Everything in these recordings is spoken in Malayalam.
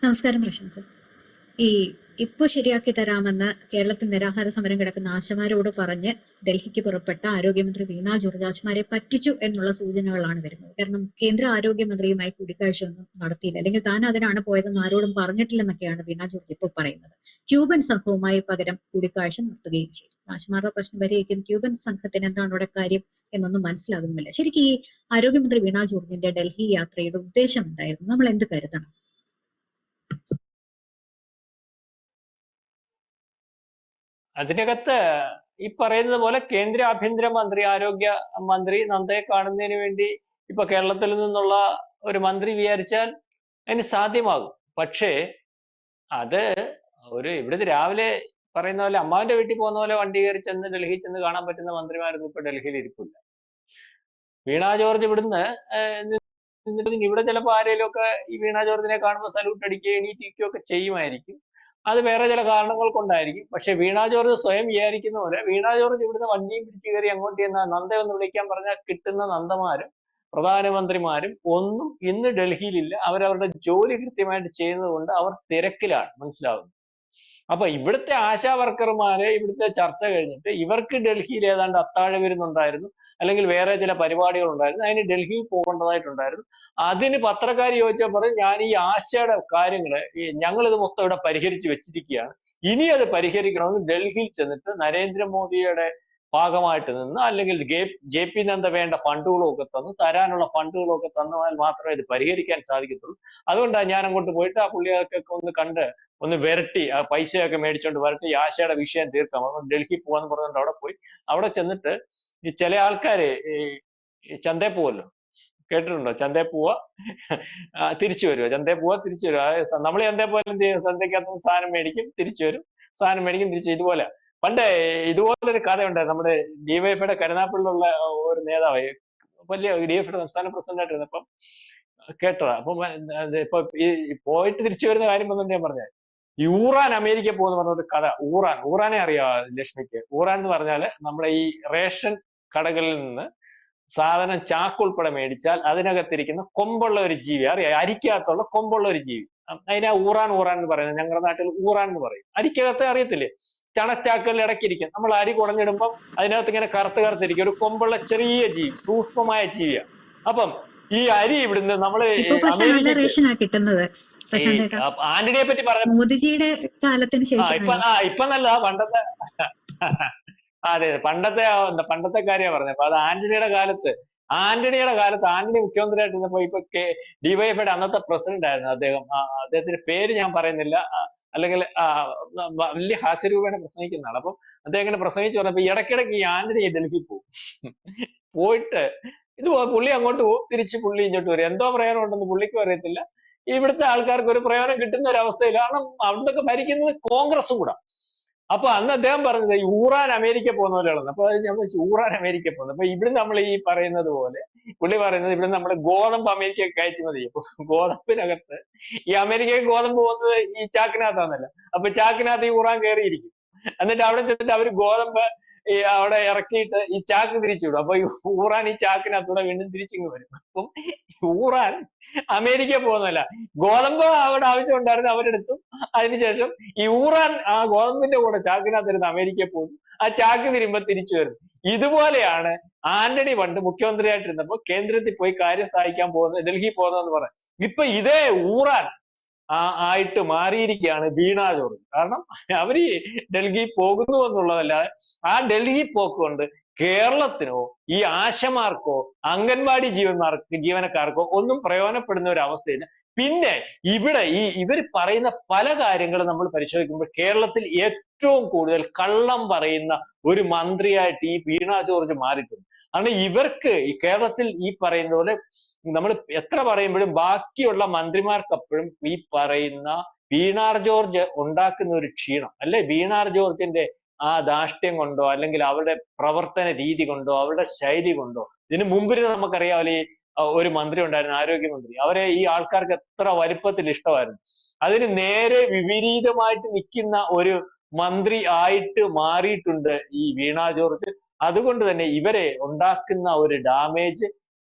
നമസ്കാരം പ്രശംസ. ഈ ഇപ്പൊ ശരിയാക്കി തരാമെന്ന് കേരളത്തിൽ നിരാഹാര സമരം കിടക്കുന്ന ആശമാരോട് പറഞ്ഞ് ഡൽഹിക്ക് പുറപ്പെട്ട ആരോഗ്യമന്ത്രി വീണ ജോർജ് ആശമാരെ പറ്റിച്ചു എന്നുള്ള സൂചനകളാണ് വരുന്നത്. കാരണം കേന്ദ്ര ആരോഗ്യമന്ത്രിയുമായി കൂടിക്കാഴ്ച ഒന്നും നടത്തിയില്ല, അല്ലെങ്കിൽ താൻ അതിനാണ് പോയതെന്ന് ആരോടും പറഞ്ഞിട്ടില്ലെന്നൊക്കെയാണ് വീണ ജോർജ് ഇപ്പോൾ പറയുന്നത്. ക്യൂബൻ സംഘവുമായി പകരം കൂടിക്കാഴ്ച നടത്തുകയും ചെയ്തു. ആശമാരുടെ പ്രശ്നം പരിഹരിക്കും ക്യൂബൻ സംഘത്തിന് എന്താണ് ഇവിടെ കാര്യം എന്നൊന്നും മനസ്സിലാകുന്നില്ല. ശരിക്കും ഈ ആരോഗ്യമന്ത്രി വീണ ജോർജിന്റെ ഡൽഹി യാത്രയുടെ ഉദ്ദേശം എന്തായിരുന്നു? നമ്മൾ എന്ത് കരുതണം? അതിനകത്ത് ഈ പറയുന്നത് പോലെ കേന്ദ്ര ആഭ്യന്തര മന്ത്രി, ആരോഗ്യ മന്ത്രി നന്ദയെ കാണുന്നതിന് വേണ്ടി ഇപ്പൊ കേരളത്തിൽ നിന്നുള്ള ഒരു മന്ത്രി വിചാരിച്ചാൽ അതിന് സാധ്യമാകും. പക്ഷേ അത് ഇവിടുന്ന് രാവിലെ പറയുന്ന പോലെ അമ്മാവിന്റെ വീട്ടിൽ പോകുന്ന പോലെ വണ്ടി കയറി ചെന്ന് ഡൽഹി ചെന്ന് കാണാൻ പറ്റുന്ന മന്ത്രിമാരൊന്നും ഇപ്പൊ ഡൽഹിയിൽ ഇരിപ്പില്ല. വീണ ജോർജ് ഇവിടുന്ന് ഇവിടെ ചിലപ്പോൾ ആരെങ്കിലും ഒക്കെ ഈ വീണ ജോർജിനെ കാണുമ്പോൾ സല്യൂട്ട് അടിക്കുകയും എണീറ്റിരിക്കുകയും ഒക്കെ ചെയ്യുമായിരിക്കും. അത് വേറെ ചില കാരണങ്ങൾ കൊണ്ടായിരിക്കും. പക്ഷെ വീണ ജോർജ് സ്വയം വിചാരിക്കുന്ന പോലെ വീണ ജോർജ് ഇവിടുന്ന് വണ്ടിയും പിടിച്ചു കയറി അങ്ങോട്ട് ചെന്ന നന്ദ ഒന്ന് വിളിക്കാൻ പറഞ്ഞാൽ കിട്ടുന്ന നന്ദമാരും പ്രധാനമന്ത്രിമാരും ഒന്നും ഇന്ന് ഡൽഹിയിലില്ല. അവരവരുടെ ജോലി കൃത്യമായിട്ട് ചെയ്യുന്നത് കൊണ്ട് അവർ തിരക്കിലാണ്, മനസ്സിലാവുന്നത്. അപ്പൊ ഇവിടുത്തെ ആശാ വർക്കർമാരെ ഇവിടുത്തെ ചർച്ച കഴിഞ്ഞിട്ട് ഇവർക്ക് ഡൽഹിയിൽ ഏതാണ്ട് അത്താഴ വിരുന്നുണ്ടായിരുന്നു, അല്ലെങ്കിൽ വേറെ ചില പരിപാടികൾ ഉണ്ടായിരുന്നു, അതിന് ഡൽഹിയിൽ പോകേണ്ടതായിട്ടുണ്ടായിരുന്നു. അതിന് പത്രക്കാർ ചോദിച്ചാൽ പറയും, ഞാൻ ഈ ആശയുടെ കാര്യങ്ങള് ഞങ്ങൾ ഇത് മൊത്തം ഇവിടെ പരിഹരിച്ച് വെച്ചിരിക്കുകയാണ്, ഇനി അത് പരിഹരിക്കണമെന്ന് ഡൽഹിയിൽ ചെന്നിട്ട് നരേന്ദ്രമോദിയുടെ ഭാഗമായിട്ട് നിന്ന്, അല്ലെങ്കിൽ JP നദ്ദ വേണ്ട ഫണ്ടുകളും ഒക്കെ തന്നു, തരാനുള്ള ഫണ്ടുകളും ഒക്കെ തന്നാൽ മാത്രമേ ഇത് പരിഹരിക്കാൻ സാധിക്കത്തുള്ളൂ. അതുകൊണ്ടാണ് ഞാൻ അങ്ങോട്ട് പോയിട്ട് ആ പുള്ളിയൊക്കെ ഒന്ന് കണ്ട് ഒന്ന് വിരട്ടി ആ പൈസയൊക്കെ മേടിച്ചോണ്ട് വരട്ടി ആശയുടെ വിഷയം തീർക്കാം, അതുകൊണ്ട് ഡൽഹി പോവാന്ന് പറഞ്ഞുകൊണ്ട് അവിടെ പോയി. അവിടെ ചെന്നിട്ട് ഈ ചില ആൾക്കാര് ഈ ചന്തയിൽ പോവല്ലോ, കേട്ടിട്ടുണ്ടോ? ചന്തയിൽ പോവാ തിരിച്ചു വരുവോ, ചന്തയിൽ പോവാ തിരിച്ചു വരുവോ. നമ്മൾ ചന്തയിൽ പോയാൽ എന്ത് ചെയ്യും? ചന്തയ്ക്കകത്ത് സാധനം മേടിക്കും, തിരിച്ചു വരും, സാധനം മേടിക്കും, തിരിച്ചു. ഇതുപോലെ പണ്ട് ഇതുപോലൊരു കഥയുണ്ടായിരുന്നു. നമ്മുടെ ഡിവൈഎഫ്ഐയുടെ കരുനാഗപ്പള്ളിയിലുള്ള ഒരു നേതാവ്, വലിയ ഡിവൈഎഫ്ഐയുടെ സംസ്ഥാന പ്രസിഡന്റ് ആയിട്ടിരുന്നപ്പം കേട്ടതാ. അപ്പം ഇപ്പൊ ഈ പോയിട്ട് തിരിച്ചു വരുന്ന കാര്യം വന്നിട്ട് ഞാൻ പറഞ്ഞത്, ഊറാൻ അമേരിക്ക പോകുന്ന പറഞ്ഞൊരു കഥ. ഊറാനെ അറിയാം ലക്ഷ്മിക്ക്? ഊറാൻ എന്ന് പറഞ്ഞാല് നമ്മുടെ ഈ റേഷൻ കടകളിൽ നിന്ന് സാധനം ചാക്കുൾപ്പെടെ മേടിച്ചാൽ അതിനകത്തിരിക്കുന്ന കൊമ്പുള്ള ഒരു ജീവി അറിയാം, അരിക്കകത്തുള്ള കൊമ്പുള്ള ഒരു ജീവി. അതിനാ ഊറാൻ എന്ന് പറയുന്നത്. ഞങ്ങളുടെ നാട്ടിൽ ഊറാൻ എന്ന് പറയും. അരിക്കകത്ത് അറിയത്തില്ലേ, ചണച്ചാക്കുകളിൽ ഇടയ്ക്കിരിക്കും. നമ്മൾ അരി കുടഞ്ഞിടുമ്പം അതിനകത്ത് ഇങ്ങനെ കറുത്തിരിക്കും, ഒരു കൊമ്പുള്ള ചെറിയ ജീവി, സൂക്ഷ്മമായ ജീവിയാണ്. അപ്പം ഈ അരി ഇവിടുന്ന് നമ്മള് ആന്റണിയെ പറ്റി പറഞ്ഞു, മോദിജിയുടെ കാലത്തിന് ശേഷം ഇപ്പൊ നല്ല പണ്ടത്തെ അതെ, പണ്ടത്തെ കാര്യമാണ് പറഞ്ഞത്. അപ്പൊ അത് ആന്റണിയുടെ കാലത്ത് ആന്റണി മുഖ്യമന്ത്രിയായിട്ടിരുന്നപ്പോ ഇപ്പൊ ഡിവൈഎഫ്ഐയുടെ അന്നത്തെ പ്രസിഡന്റ് ആയിരുന്നു അദ്ദേഹം. അദ്ദേഹത്തിന്റെ പേര് ഞാൻ പറയുന്നില്ല, അല്ലെങ്കിൽ വലിയ ഹാസ്യരൂപേണ പ്രസംഗിക്കുന്ന ആൾ. അപ്പം അദ്ദേഹം ഇങ്ങനെ പ്രസംഗിച്ചു പറഞ്ഞപ്പോ ഇടയ്ക്കിടയ്ക്ക് ഈ ആന്റണി ഡൽഹി പോകും. പോയിട്ട് ഇത് പുള്ളി അങ്ങോട്ട് പോകും, തിരിച്ച് പുള്ളി ഇങ്ങോട്ട് വരും. എന്തോ പ്രയോജനം ഉണ്ടെന്ന് പുള്ളിക്കും അറിയത്തില്ല, ഇവിടുത്തെ ആൾക്കാർക്ക് ഒരു പ്രയോജനം കിട്ടുന്ന ഒരു അവസ്ഥയിൽ. കാരണം അവിടൊക്കെ ഭരിക്കുന്നത് കോൺഗ്രസും കൂടെ. അപ്പൊ അന്ന് അദ്ദേഹം പറഞ്ഞത് ഈ ഊറാൻ അമേരിക്ക പോകുന്ന പോലെയാണ്. അപ്പൊ ഞാൻ ഊറാൻ അമേരിക്ക പോകുന്നത്. അപ്പൊ ഇവിടെ നമ്മൾ ഈ പറയുന്നത് പോലെ പുള്ളി പറയുന്നത്, ഇവിടെ നമ്മുടെ ഗോതമ്പ് അമേരിക്ക കയറ്റുമതി ചെയ്യും. അപ്പൊ ഗോതമ്പിനകത്ത് ഈ അമേരിക്കയ്ക്ക് ഗോതമ്പ് പോകുന്നത് ഈ ചാക്കിനകത്താന്നല്ല. അപ്പൊ ചാക്കിനകത്ത് ഈ ഊറാൻ കയറിയിരിക്കും. എന്നിട്ട് അവിടെ ചെന്നിട്ട് അവര് ഗോതമ്പ് ഈ അവിടെ ഇറക്കിയിട്ട് ഈ ചാക്ക് തിരിച്ചു വിടും. അപ്പൊ ഈ ഊറാൻ ഈ ചാക്കിനകത്തൂടെ വീണ്ടും തിരിച്ചിങ്ങ് വരും. അപ്പം ഊറാൻ അമേരിക്ക പോകുന്നതല്ല, ഗോതമ്പ് അവിടെ ആവശ്യം ഉണ്ടായിരുന്നു, അവരെടുത്തു. അതിനുശേഷം ഈ ഊറാൻ ആ ഗോതമ്പിന്റെ കൂടെ ചാക്കിനകത്തിരുന്ന് അമേരിക്ക പോകുന്നു, ആ ചാക്ക് തിരുമ്പോ തിരിച്ചു വരുന്നു. ഇതുപോലെയാണ് ആന്റണി പണ്ട് മുഖ്യമന്ത്രിയായിട്ടിരുന്നപ്പോ കേന്ദ്രത്തിൽ പോയി കാര്യം സഹായിക്കാൻ പോകുന്നത്, ഡൽഹി പോകുന്നതെന്ന് പറയാം. ഇപ്പൊ ഇതേ ഊറാൻ ആയിട്ട് മാറിയിരിക്കുകയാണ് വീണ ജോർജ്. കാരണം അവര് ഡൽഹി പോകുന്നു എന്നുള്ളതല്ലാതെ ആ ഡൽഹി പോക്കുകൊണ്ട് കേരളത്തിനോ ഈ ആശമാർക്കോ അംഗൻവാടി ജീവനക്കാർക്കോ ഒന്നും പ്രയോജനപ്പെടുന്ന ഒരു അവസ്ഥയില്ല. പിന്നെ ഇവിടെ ഇവർ പറയുന്ന പല കാര്യങ്ങളും നമ്മൾ പരിശോധിക്കുമ്പോൾ കേരളത്തിൽ ഏറ്റവും കൂടുതൽ കള്ളം പറയുന്ന ഒരു മന്ത്രിയായിട്ട് ഈ വീണ ജോർജ് മാറിയിട്ടുണ്ട്. കാരണം ഇവർക്ക് ഈ കേരളത്തിൽ ഈ പറയുന്ന പോലെ നമ്മൾ എത്ര പറയുമ്പോഴും ബാക്കിയുള്ള മന്ത്രിമാർക്കപ്പോഴും ഈ പറയുന്ന വീണ ജോർജ് ഉണ്ടാക്കുന്ന ഒരു ക്ഷീണം, അല്ലെ വീണ ജോർജിന്റെ ആ ധാർഷ്ട്യം കൊണ്ടോ, അല്ലെങ്കിൽ അവരുടെ പ്രവർത്തന രീതി കൊണ്ടോ, അവരുടെ ശൈലി കൊണ്ടോ. ഇതിനു മുമ്പിൽ നമുക്കറിയാമല്ലോ ഈ ഒരു മന്ത്രി ഉണ്ടായിരുന്നു, ആരോഗ്യമന്ത്രി. അവരെ ഈ ആൾക്കാർക്ക് എത്ര വലുപ്പത്തിൽ ഇഷ്ടമായിരുന്നു. അതിന് നേരെ വിപരീതമായിട്ട് നിൽക്കുന്ന ഒരു മന്ത്രി ആയിട്ട് മാറിയിട്ടുണ്ട് ഈ വീണ ജോർജ്. അതുകൊണ്ട് തന്നെ ഇവരെ ഉണ്ടാക്കുന്ന ഒരു ഡാമേജ്,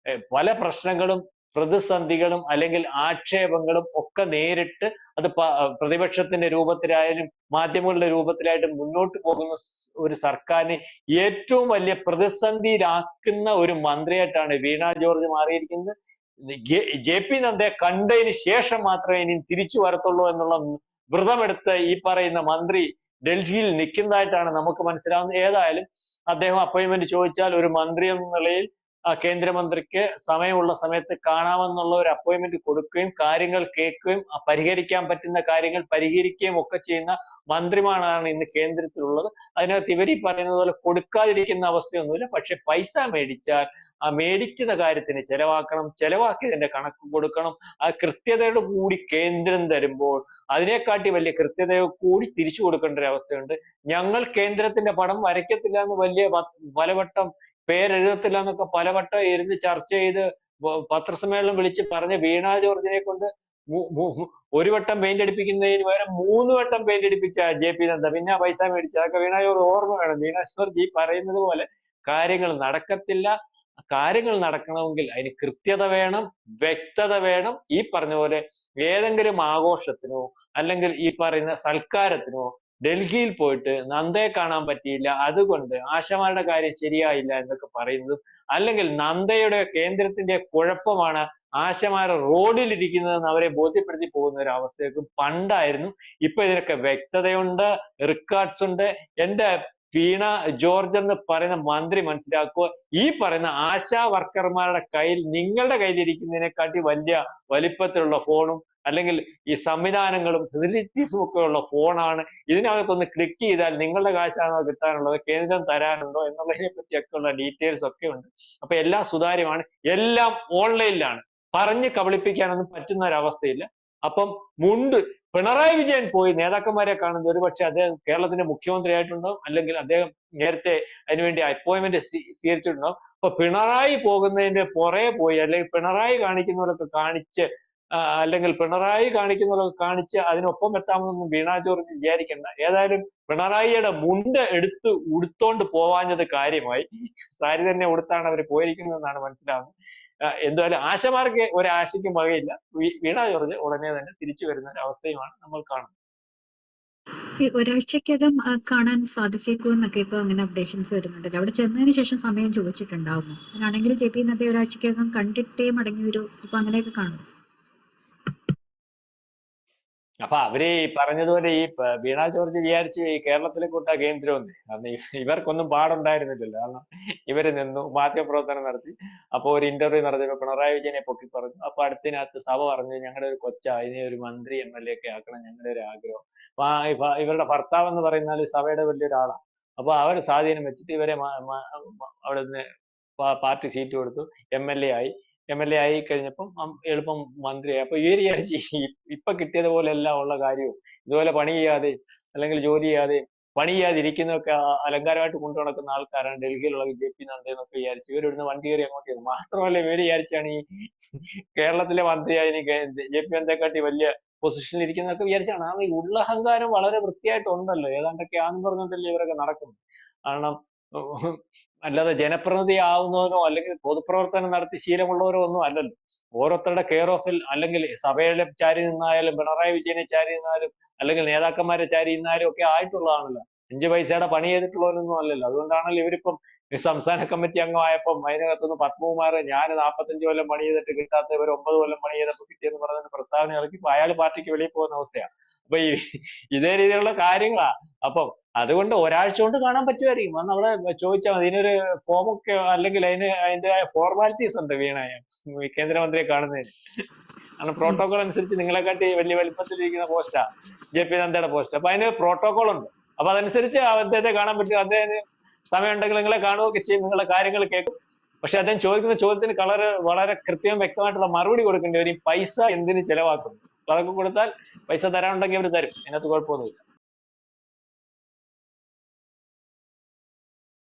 പല പ്രശ്നങ്ങളും പ്രതിസന്ധികളും അല്ലെങ്കിൽ ആക്ഷേപങ്ങളും ഒക്കെ നേരിട്ട് അത് പ്രതിപക്ഷത്തിന്റെ രൂപത്തിലായാലും മാധ്യമങ്ങളുടെ രൂപത്തിലായിട്ടും മുന്നോട്ട് പോകുന്ന ഒരു സർക്കാരിനെ ഏറ്റവും വലിയ പ്രതിസന്ധിയിലാക്കുന്ന ഒരു മന്ത്രിയായിട്ടാണ് വീണ ജോർജ് മാറിയിരിക്കുന്നത്. JP നദ്ദയെ കണ്ടതിന് ശേഷം മാത്രമേ ഇനി തിരിച്ചു വരത്തുള്ളൂ എന്നുള്ള വ്രതമെടുത്ത് ഈ പറയുന്ന മന്ത്രി ഡൽഹിയിൽ നിൽക്കുന്നതായിട്ടാണ് നമുക്ക് മനസ്സിലാവുന്നത്. ഏതായാലും അദ്ദേഹം അപ്പോയിന്റ്മെന്റ് ചോദിച്ചാൽ ഒരു മന്ത്രി എന്ന നിലയിൽ കേന്ദ്രമന്ത്രിക്ക് സമയമുള്ള സമയത്ത് കാണാമെന്നുള്ള ഒരു അപ്പോയിന്റ്മെന്റ് കൊടുക്കുകയും കാര്യങ്ങൾ കേൾക്കുകയും പരിഹരിക്കാൻ പറ്റുന്ന കാര്യങ്ങൾ പരിഹരിക്കുകയും ഒക്കെ ചെയ്യുന്ന മന്ത്രിമാരാണ് ഇന്ന് കേന്ദ്രത്തിലുള്ളത്. അതിനകത്ത് ഇവർ ഈ പറയുന്നത് പോലെ കൊടുക്കാതിരിക്കുന്ന അവസ്ഥയൊന്നുമില്ല. പക്ഷെ പൈസ മേടിച്ചാൽ ആ മേടിക്കുന്ന കാര്യത്തിന് ചെലവാക്കണം, ചെലവാക്കിയതിന്റെ കണക്ക് കൊടുക്കണം. ആ കൃത്യതയോട് കൂടി കേന്ദ്രം തരുമ്പോൾ അതിനെക്കാട്ടി വലിയ കൃത്യതയോ കൂടി തിരിച്ചു കൊടുക്കേണ്ട ഒരു അവസ്ഥയുണ്ട്. ഞങ്ങൾ കേന്ദ്രത്തിന്റെ പടം വരയ്ക്കത്തില്ല എന്ന് വലിയ പലവട്ടം പേരെഴുതത്തില്ല എന്നൊക്കെ പലവട്ടം ഇരുന്ന് ചർച്ച ചെയ്ത് പത്രസമ്മേളനം വിളിച്ച് പറഞ്ഞ വീണ ജോർജിനെ കൊണ്ട് ഒരു വട്ടം പെയിന്റ് അടിപ്പിക്കുന്നതിന് പകരം 3 വട്ടം പെയിന്റ് അടിപ്പിച്ച JP നദ്ദ പിന്നെ പൈസ മേടിച്ച അതൊക്കെ വീണ ജോർജ് ഓർമ്മ വേണം. വീണ ജോർജ് ഈ പറയുന്നത് പോലെ കാര്യങ്ങൾ നടക്കത്തില്ല. കാര്യങ്ങൾ നടക്കണമെങ്കിൽ അതിന് കൃത്യത വേണം, വ്യക്തത വേണം. ഈ പറഞ്ഞ പോലെ ഏതെങ്കിലും ആഘോഷത്തിനോ അല്ലെങ്കിൽ ഈ പറയുന്ന സൽക്കാരത്തിനോ ഡൽഹിയിൽ പോയിട്ട് നന്ദയെ കാണാൻ പറ്റിയില്ല, അതുകൊണ്ട് ആശമാരുടെ കാര്യം ശരിയായില്ല എന്നൊക്കെ പറയുന്നതും, അല്ലെങ്കിൽ നന്ദയുടെ കേന്ദ്രത്തിന്റെ കുഴപ്പമാണ് ആശമാർ റോഡിലിരിക്കുന്നതെന്ന് അവരെ ബോധ്യപ്പെടുത്തി പോകുന്ന ഒരു അവസ്ഥയൊക്കെ പണ്ടായിരുന്നു. ഇപ്പൊ ഇതിനൊക്കെ വ്യക്തതയുണ്ട്, റെക്കോർഡ്സ് ഉണ്ട്. എന്റെ വീണ ജോർജ് എന്ന് പറയുന്ന മന്ത്രി മനസ്സിലാക്കുക, ഈ പറയുന്ന ആശാ വർക്കർമാരുടെ കയ്യിൽ നിങ്ങളുടെ കയ്യിലിരിക്കുന്നതിനെക്കാട്ടി വലിയ വലിപ്പത്തിലുള്ള ഫോണും അല്ലെങ്കിൽ ഈ സംവിധാനങ്ങളും ഫെസിലിറ്റീസും ഒക്കെ ഉള്ള ഫോണാണ്. ഇതിനകത്തൊന്ന് ക്ലിക്ക് ചെയ്താൽ നിങ്ങളുടെ കാശാണോ കിട്ടാനുള്ളത്, കേന്ദ്രം തരാനുണ്ടോ എന്നുള്ളതിനെ പറ്റിയൊക്കെ ഉള്ള ഡീറ്റെയിൽസ് ഒക്കെ ഉണ്ട്. അപ്പൊ എല്ലാം സുതാര്യമാണ്, എല്ലാം ഓൺലൈനിലാണ്. പറഞ്ഞ് കബളിപ്പിക്കാനൊന്നും പറ്റുന്ന ഒരവസ്ഥയില്ല. അപ്പം പിണറായി വിജയൻ പോയി നേതാക്കന്മാരെ കാണുന്നത് ഒരുപക്ഷെ അദ്ദേഹം കേരളത്തിന്റെ മുഖ്യമന്ത്രി ആയിട്ടുണ്ടാവും, അല്ലെങ്കിൽ അദ്ദേഹം നേരത്തെ അതിനുവേണ്ടി അപ്പോയിന്റ്മെന്റ് സ്വീകരിച്ചിട്ടുണ്ടാവും. അപ്പൊ പിണറായി പോകുന്നതിന്റെ പുറകെ പോയി അല്ലെങ്കിൽ പിണറായി കാണിക്കുന്നവരൊക്കെ കാണിച്ച് അല്ലെങ്കിൽ പിണറായി കാണിക്കുന്നവരൊക്കെ കാണിച്ച് അതിനൊപ്പം എത്താമെന്നൊന്നും വീണ ജോർജ് വിചാരിക്കണ്ട. ഏതായാലും പിണറായിയുടെ മുണ്ട് ഉടുത്തോണ്ട് പോവാഞ്ഞത് കാര്യമായി. സാരി തന്നെ ഉടുത്താണ് അവർ പോയിരിക്കുന്നതെന്നാണ് മനസ്സിലാവുന്നത്. എന്തായാലും ആശമാർക്ക് ഒരാശയ്ക്കും വകയില്ല. വീണ ജോർജ് ഉടനെ തന്നെ തിരിച്ചു വരുന്ന ഒരു അവസ്ഥയുമാണ് നമ്മൾ കാണുന്നത്. ഈ ഒരാഴ്ചക്കകം കാണാൻ സാധിച്ചേക്കുമെന്നൊക്കെ ഇപ്പൊ അങ്ങനെ അപ്ഡേഷൻസ് വരുന്നുണ്ടല്ലോ. അവിടെ ചെന്നതിന് ശേഷം സമയം ചോദിച്ചിട്ടുണ്ടാവുമോ? അങ്ങനെയാണെങ്കിൽ JP നദ്ദയെ ഒരാഴ്ചക്കകം കണ്ടിട്ടേ മടങ്ങി വരൂ, ഇപ്പൊ അങ്ങനെയൊക്കെ കാണും. അപ്പൊ അവര് ഈ പറഞ്ഞതുപോലെ ഈ വീണ ജോർജ് വിചാരിച്ച് ഈ കേരളത്തിലെ കൂട്ടാ കേന്ദ്രമൊന്നും, കാരണം ഇവർക്കൊന്നും പാടുണ്ടായിരുന്നില്ലല്ലോ. കാരണം ഇവര് നിന്നു, മാധ്യമപ്രവർത്തനം നടത്തി. അപ്പൊ ഒരു ഇന്റർവ്യൂ നടത്തിയപ്പോ പിണറായി വിജയനെ പൊക്കി പറഞ്ഞു. അപ്പൊ അടുത്തിനകത്ത് സഭ പറഞ്ഞു, ഞങ്ങളുടെ ഒരു അതിനെ ഒരു മന്ത്രി MLA ഒക്കെ ആക്കണം ഞങ്ങളുടെ ഒരു ആഗ്രഹം. അപ്പൊ ഇവരുടെ ഭർത്താവ് എന്ന് പറയുന്നത് സഭയുടെ വലിയൊരാളാണ്. അപ്പൊ അവർ സ്വാധീനം വെച്ചിട്ട് ഇവരെ അവിടെ നിന്ന് പാർട്ടി സീറ്റ് കൊടുത്തു, MLA ആയി കഴിഞ്ഞപ്പം എളുപ്പം മന്ത്രിയായി. അപ്പൊ ഇവര് വിചാരിച്ച് ഇപ്പൊ കിട്ടിയതുപോലെ എല്ലാം ഉള്ള കാര്യവും ഇതുപോലെ പണി ചെയ്യാതെ അല്ലെങ്കിൽ ജോലി ചെയ്യാതെ പണി ചെയ്യാതിരിക്കുന്നതൊക്കെ അലങ്കാരമായിട്ട് കൊണ്ടു നടക്കുന്ന ആൾക്കാരാണ് ഡൽഹിയിലുള്ള JP നദ്ദ എന്നൊക്കെ വിചാരിച്ചു ഇവരിടുന്ന വണ്ടി കയറി അങ്ങോട്ട് ചെയ്തു. മാത്രമല്ല ഇവര് വിചാരിച്ചാണ് ഈ കേരളത്തിലെ മന്ത്രിയായി JP നദ്ദയെക്കാട്ടി വലിയ പൊസിഷനിൽ ഇരിക്കുന്നതൊക്കെ വിചാരിച്ചാണ്. കാരണം ഈ ഉള്ളഹങ്കാരം വളരെ വൃത്തിയായിട്ടുണ്ടല്ലോ, ഏതാണ്ടൊക്കെയാണെന്ന് പറഞ്ഞിട്ടല്ലേ ഇവരൊക്കെ നടക്കുന്നത്. കാരണം അല്ലാതെ ജനപ്രതിനിധി ആവുന്നവനോ അല്ലെങ്കിൽ പൊതുപ്രവർത്തനം നടത്തി ശീലമുള്ളവരോ ഒന്നും അല്ലല്ലോ. ഓരോരുത്തരുടെ കെയർ ഓഫിൽ അല്ലെങ്കിൽ സഭയിലെ ചാരി നിന്നായാലും പിണറായി വിജയനെ ചാരി നിന്നാലും അല്ലെങ്കിൽ നേതാക്കന്മാരെ ചാരി നിന്നാലും ഒക്കെ ആയിട്ടുള്ളതാണല്ലോ. 5 പൈസയുടെ പണി ചെയ്തിട്ടുള്ളവരൊന്നും അല്ലല്ലോ. അതുകൊണ്ടാണല്ലോ ഇവരിപ്പം സംസ്ഥാന കമ്മിറ്റി അംഗമായപ്പം അതിനകത്തുനിന്ന് പത്മകുമാർ ഞാൻ 45 കൊല്ലം പണി ചെയ്തിട്ട് കിട്ടാത്ത ഇവർ 9 കൊല്ലം പണി ചെയ്തപ്പോൾ കിട്ടിയെന്ന് പറഞ്ഞിട്ട് പ്രസ്താവന ഇറക്കിയപ്പോൾ അയാൾ പാർട്ടിക്ക് വെളിയിൽ പോകുന്ന അവസ്ഥയാണ്. അപ്പൊ ഇതേ രീതിയിലുള്ള കാര്യങ്ങളാ. അപ്പം അതുകൊണ്ട് ഒരാഴ്ച കൊണ്ട് കാണാൻ പറ്റുമായിരിക്കും. വന്ന് അവിടെ ചോദിച്ചാൽ മതി. ഇതിനൊരു ഫോമൊക്കെ അല്ലെങ്കിൽ അതിൻ്റെതായ ഫോർമാലിറ്റീസ് ഉണ്ട് വീണയെ കേന്ദ്രമന്ത്രിയെ കാണുന്നതിന്. കാരണം പ്രോട്ടോകോൾ അനുസരിച്ച് നിങ്ങളെക്കാട്ടി വലിയ വലിപ്പത്തിലിരിക്കുന്ന പോസ്റ്റാ JP നദ്ദയുടെ പോസ്റ്റ്. അപ്പൊ അതിന് പ്രോട്ടോകോൾ ഉണ്ട്. അപ്പൊ അതനുസരിച്ച് അദ്ദേഹത്തെ കാണാൻ പറ്റും. അദ്ദേഹത്തിന് സമയം ഉണ്ടെങ്കിൽ നിങ്ങളെ കാണുകയൊക്കെ ചെയ്യും, നിങ്ങളുടെ കാര്യങ്ങൾ കേൾക്കും. പക്ഷെ അദ്ദേഹം ചോദിക്കുന്ന ചോദ്യത്തിന് വളരെ കൃത്യവും വ്യക്തമായിട്ടുള്ള മറുപടി കൊടുക്കേണ്ടി വരും. പൈസ എന്തിന് ചെലവാക്കുന്നു? അതൊക്കെ കൊടുത്താൽ പൈസ തരാനുണ്ടെങ്കിൽ അവർ തരും, അതിനകത്ത് കുഴപ്പമൊന്നുമില്ല.